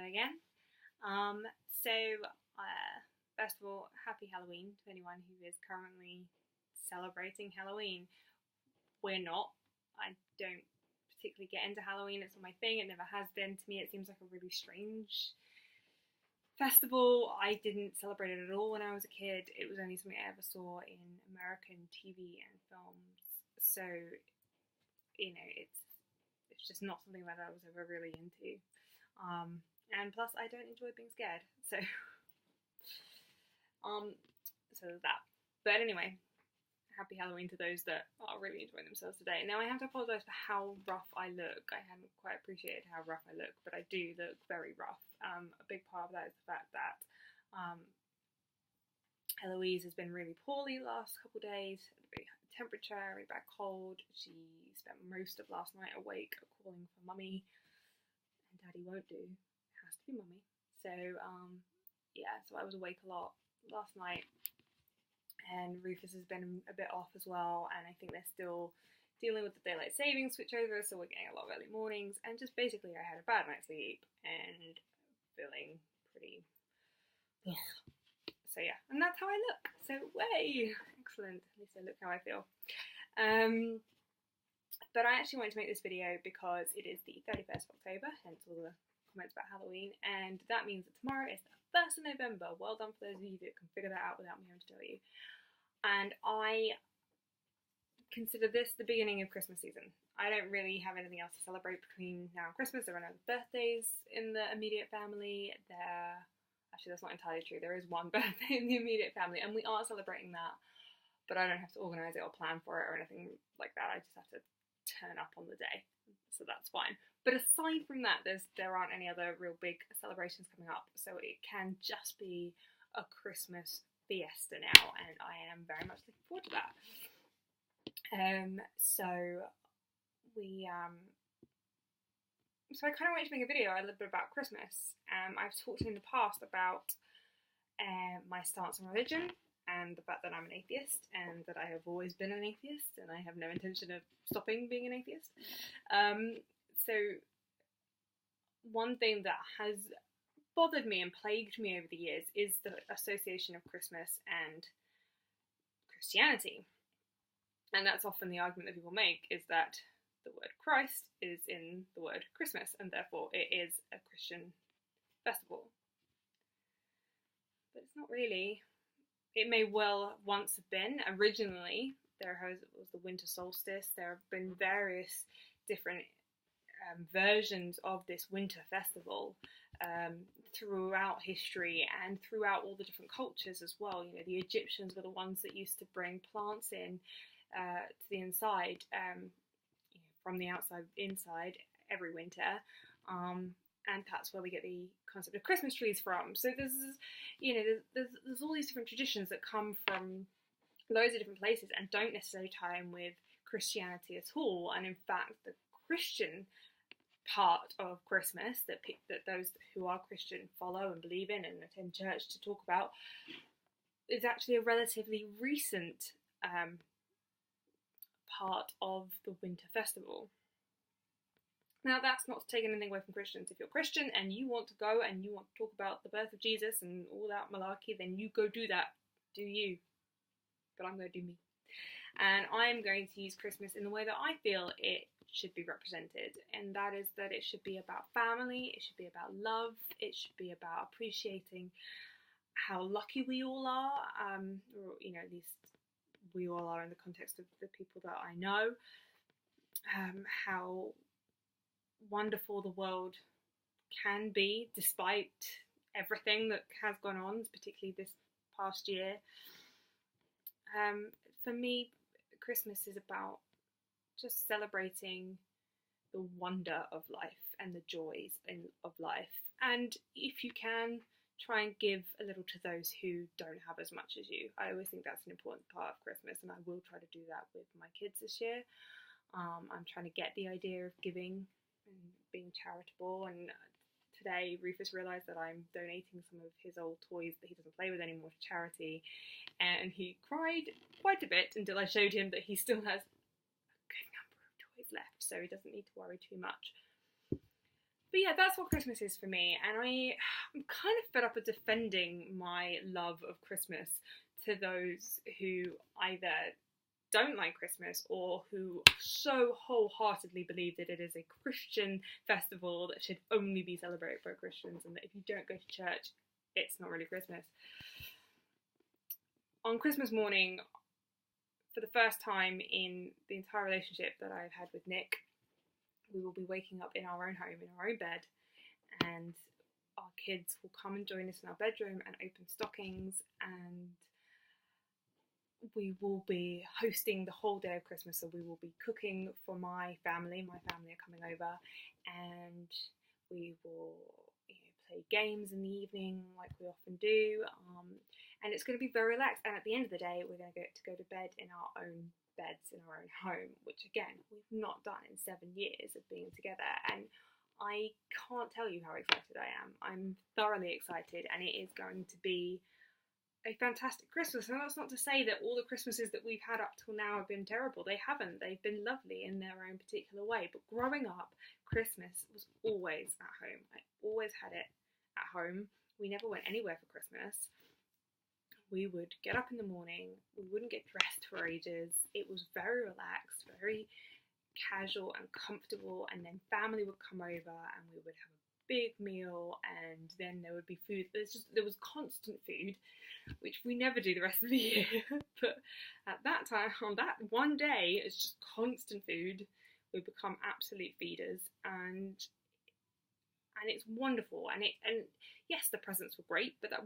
again. Um, so, First of all, happy Halloween to anyone who is currently celebrating Halloween. We're not. I don't particularly get into Halloween. It's not my thing. It never has been. To me, it seems like a really strange festival. I didn't celebrate it at all when I was a kid. It was only something I ever saw in American TV and films. So, it's just not something that I was ever really into. And plus, I don't enjoy being scared. So, so there's that. But anyway, happy Halloween to those that are really enjoying themselves today. Now, I have to apologise for how rough I look. I hadn't quite appreciated how rough I look, but I do look very rough. A big part of that is the fact that Eloise has been really poorly the last couple of days. Had a really high temperature, really bad cold. She spent most of last night awake calling for mummy, and Daddy won't do. It has to be mummy. So so I was awake a lot last night, and Rufus has been a bit off as well, and I think they're still dealing with the daylight savings switchover, so we're getting a lot of early mornings, and just basically I had a bad night's sleep and feeling pretty ugh. So yeah, and that's how I look. So way excellent. At least I look how I feel. But I actually wanted to make this video because it is the 31st of October, hence all the comments about Halloween, and that means that tomorrow is the 1st of November. Well done for those of you that can figure that out without me having to tell you. And I consider this the beginning of Christmas season. I don't really have anything else to celebrate between now and Christmas. There are no birthdays in the immediate family. Actually, that's not entirely true. There is one birthday in the immediate family, and we are celebrating that, but I don't have to organise it or plan for it or anything like that. I just have to turn up on the day, so that's fine. But aside from that, there aren't any other real big celebrations coming up, so it can just be a Christmas fiesta now, and I am very much looking forward to that. So I kind of wanted to make a video a little bit about Christmas. I've talked in the past about my stance on religion and the fact that I'm an atheist and that I have always been an atheist and I have no intention of stopping being an atheist. So one thing that has bothered me and plagued me over the years is the association of Christmas and Christianity. And that's often the argument that people make, is that the word Christ is in the word Christmas, and therefore it is a Christian festival. But it's not really. It may well once have been. Originally, there was the winter solstice. There have been various different versions of this winter festival throughout history and throughout all the different cultures as well. You know, the Egyptians were the ones that used to bring plants in to the inside, from the outside inside every winter, and that's where we get the concept of Christmas trees from. So there's all these different traditions that come from loads of different places and don't necessarily tie in with Christianity at all. And in fact, the Christian part of Christmas that those who are Christian follow and believe in and attend church to talk about is actually a relatively recent part of the winter festival. Now, that's not taking anything away from Christians. If you're Christian and you want to go and you want to talk about the birth of Jesus and all that malarkey, then you go do that. Do you. But I'm going to do me. And I'm going to use Christmas in the way that I feel it should be represented. And that is that it should be about family, it should be about love, it should be about appreciating how lucky we all are, or, at least we all are in the context of the people that I know, how wonderful the world can be despite everything that has gone on, particularly this past year. For me, Christmas is about just celebrating the wonder of life and the joys of life, and if you can, try and give a little to those who don't have as much as you. I always think that's an important part of Christmas, and I will try to do that with my kids this year. I'm trying to get the idea of giving and being charitable, and today Rufus realised that I'm donating some of his old toys that he doesn't play with anymore to charity, and he cried quite a bit until I showed him that he still has a good number of toys left, so he doesn't need to worry too much. But yeah, that's what Christmas is for me, and I'm kind of fed up of defending my love of Christmas to those who either don't like Christmas or who so wholeheartedly believe that it is a Christian festival that should only be celebrated by Christians, and that if you don't go to church, it's not really Christmas. On Christmas morning, for the first time in the entire relationship that I've had with Nick, we will be waking up in our own home, in our own bed, and our kids will come and join us in our bedroom and open stockings, and we will be hosting the whole day of Christmas. So we will be cooking for my family. My family are coming over, and we will play games in the evening like we often do, and it's going to be very relaxed. And at the end of the day, we're going to get to go to bed in our own beds in our own home, which again we've not done in 7 years of being together, and I can't tell you how excited I am. I'm thoroughly excited, and it is going to be a fantastic Christmas. And that's not to say that all the Christmases that we've had up till now have been terrible. They haven't. They've been lovely in their own particular way. But growing up, Christmas was always at home. I always had it at home. We never went anywhere for Christmas. We would get up in the morning. We wouldn't get dressed for ages. It was very relaxed, very casual and comfortable, and then family would come over and we would have a big meal, and then there would be food. There was constant food, which we never do the rest of the year. But at that time, on that one day, it's just constant food. We become absolute feeders, and it's wonderful. And yes, the presents were great, but that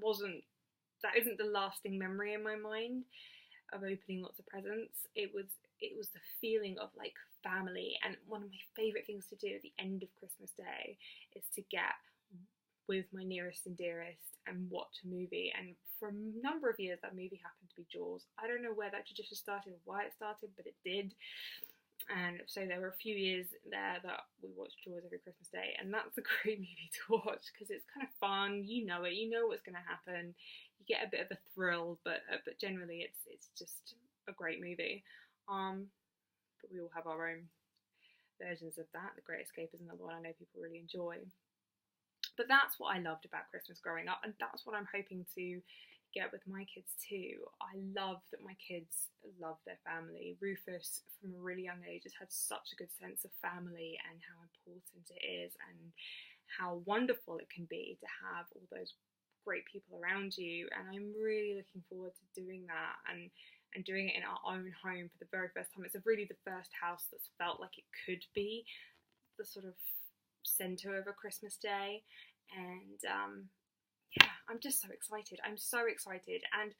isn't the lasting memory in my mind of opening lots of presents. It was the feeling of like family. And one of my favourite things to do at the end of Christmas Day is to get with my nearest and dearest and watch a movie. And for a number of years that movie happened to be Jaws. I don't know where that tradition started or why it started, but it did. And so there were a few years there that we watched Jaws every Christmas Day, and that's a great movie to watch because it's kind of fun. You know it, you know what's going to happen. You get a bit of a thrill, but generally it's just a great movie. But we all have our own versions of that. The Great Escape is another one I know people really enjoy. But that's what I loved about Christmas growing up, and that's what I'm hoping to get with my kids too. I love that my kids love their family. Rufus, from a really young age, has had such a good sense of family and how important it is and how wonderful it can be to have all those great people around you. And I'm really looking forward to doing that and doing it in our own home for the very first time. It's really the first house that's felt like it could be the sort of centre of a Christmas day. And yeah, I'm just so excited. I'm so excited, and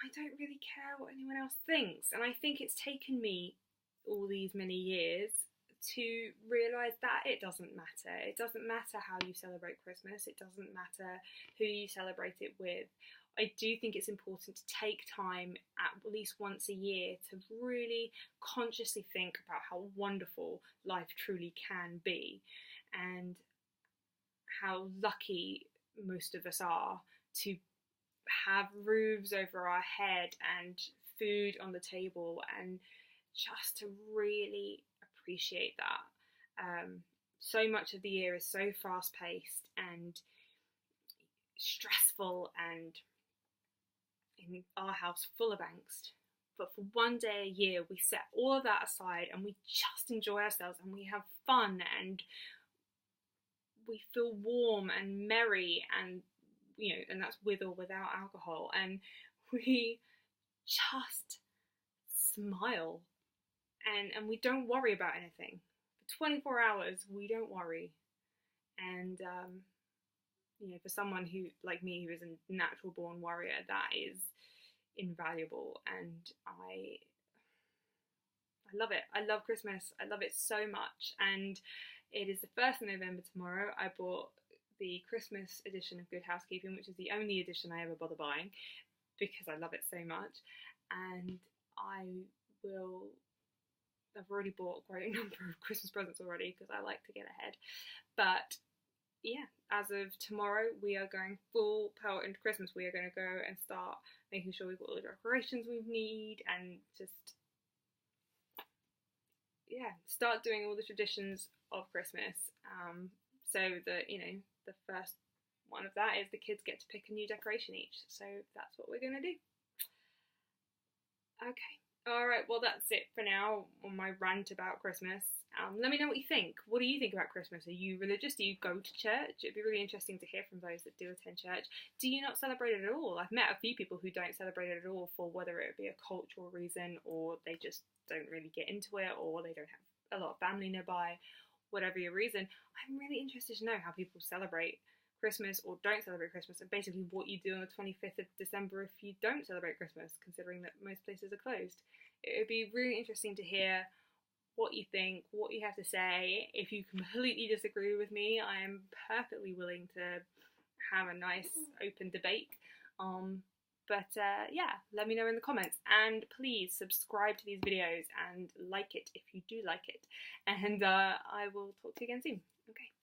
I don't really care what anyone else thinks. And I think it's taken me all these many years to realise that it doesn't matter. It doesn't matter how you celebrate Christmas. It doesn't matter who you celebrate it with. I do think it's important to take time at least once a year to really consciously think about how wonderful life truly can be, and how lucky most of us are to have roofs over our head and food on the table, and just to really appreciate that. So much of the year is so fast paced and stressful, and in our house full of angst. But for one day a year, we set all of that aside and we just enjoy ourselves and we have fun and we feel warm and merry, and and that's with or without alcohol, and we just smile and we don't worry about anything. For 24 hours we don't worry. And for someone who like me, who is a natural born warrior, that is invaluable. And I love it. I love Christmas. I love it so much. And it is the 1st of November tomorrow. I bought the Christmas edition of Good Housekeeping, which is the only edition I ever bother buying because I love it so much. And I've already bought a great number of Christmas presents already because I like to get ahead. But yeah, as of tomorrow, we are going full pelt into Christmas. We are going to go and start making sure we've got all the decorations we need, and just start doing all the traditions of Christmas. So that, you know, the first one of that is the kids get to pick a new decoration each. So that's what we're going to do. Okay. All right. Well, that's it for now on my rant about Christmas. Let me know what you think. What do you think about Christmas? Are you religious? Do you go to church? It'd be really interesting to hear from those that do attend church. Do you not celebrate it at all? I've met a few people who don't celebrate it at all for whether it be a cultural reason or they just don't really get into it or they don't have a lot of family nearby, whatever your reason. I'm really interested to know how people celebrate Christmas or don't celebrate Christmas, and basically what you do on the 25th of December if you don't celebrate Christmas, considering that most places are closed. It would be really interesting to hear what you think, what you have to say. If you completely disagree with me, I am perfectly willing to have a nice open debate. Yeah, let me know in the comments, and please subscribe to these videos and like it if you do like it, and I will talk to you again soon. Okay.